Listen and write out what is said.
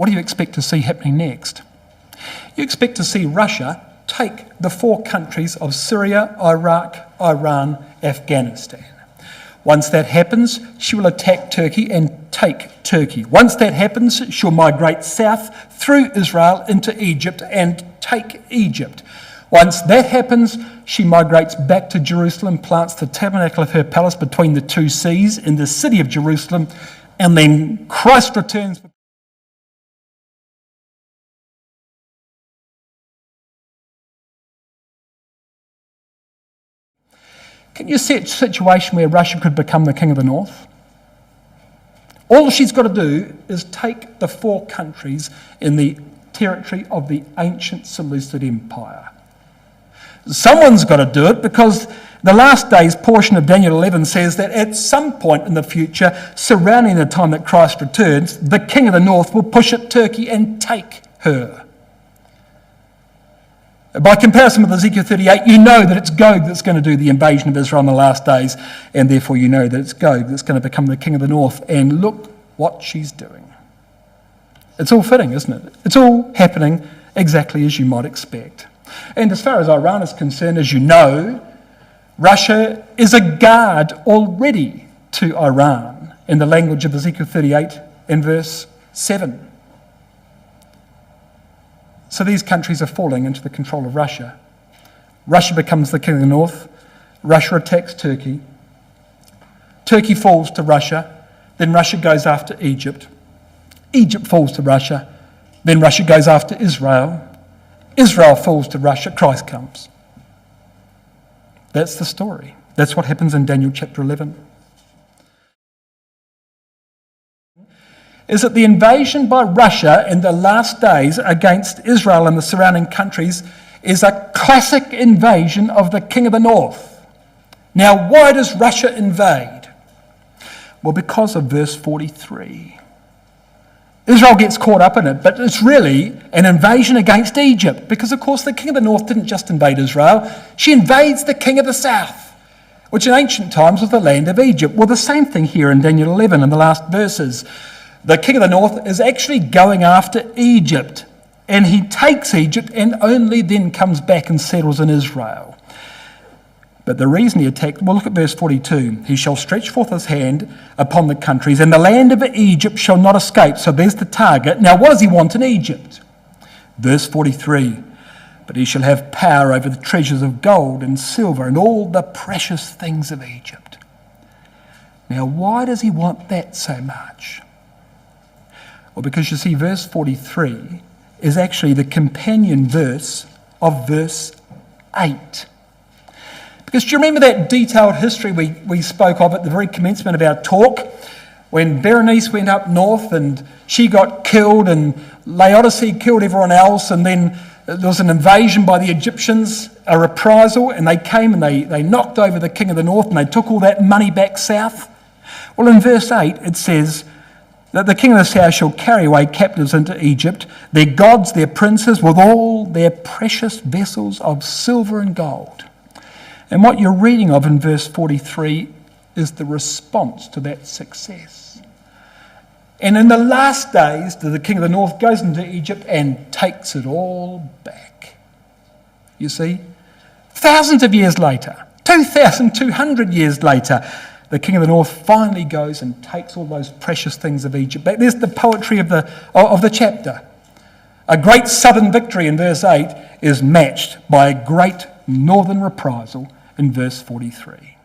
what do you expect to see happening next? You expect to see Russia take the 4 countries of Syria, Iraq, Iran, Afghanistan. Once that happens, she will attack Turkey and take Turkey. Once that happens, she'll migrate south through Israel into Egypt and take Egypt. Once that happens, she migrates back to Jerusalem, plants the tabernacle of her palace between the 2 seas in the city of Jerusalem, and then Christ returns. Can you see a situation where Russia could become the king of the north? All she's got to do is take the 4 countries in the territory of the ancient Seleucid Empire. Someone's got to do it, because the last days portion of Daniel 11 says that at some point in the future, surrounding the time that Christ returns, the king of the north will push at Turkey and take her. By comparison with Ezekiel 38, you know that it's Gog that's going to do the invasion of Israel in the last days, and therefore you know that it's Gog that's going to become the king of the north. And look what she's doing. It's all fitting, isn't it? It's all happening exactly as you might expect. And as far as Iran is concerned, as you know, Russia is a guard already to Iran, in the language of Ezekiel 38 and verse 7. So these countries are falling into the control of Russia. Russia becomes the king of the north. Russia attacks Turkey. Turkey falls to Russia. Then Russia goes after Egypt. Egypt falls to Russia. Then Russia goes after Israel. Israel falls to Russia. Christ comes. That's the story. That's what happens in Daniel chapter 11. Is that the invasion by Russia in the last days against Israel and the surrounding countries is a classic invasion of the king of the north. Now, why does Russia invade? Well, because of verse 43. Israel gets caught up in it, but it's really an invasion against Egypt, because, of course, the king of the north didn't just invade Israel. She invades the king of the south, which in ancient times was the land of Egypt. Well, the same thing here in Daniel 11 in the last verses. The king of the north is actually going after Egypt, and he takes Egypt and only then comes back and settles in Israel. But the reason he attacked, well, look at verse 42. He shall stretch forth his hand upon the countries, and the land of Egypt shall not escape. So there's the target. Now, what does he want in Egypt? Verse 43. But he shall have power over the treasures of gold and silver and all the precious things of Egypt. Now, why does he want that so much? Well, because you see, verse 43 is actually the companion verse of verse 8. Because do you remember that detailed history we spoke of at the very commencement of our talk, when Berenice went up north and she got killed and Laodicea killed everyone else, and then there was an invasion by the Egyptians, a reprisal, and they came and they knocked over the king of the north and they took all that money back south? Well, in verse 8 it says that the king of the south shall carry away captives into Egypt, their gods, their princes, with all their precious vessels of silver and gold. And what you're reading of in verse 43 is the response to that success. And in the last days, the king of the north goes into Egypt and takes it all back. You see, thousands of years later, 2,200 years later, the king of the north finally goes and takes all those precious things of Egypt back. There's the poetry of the chapter. A great southern victory in verse 8 is matched by a great northern reprisal in verse 43.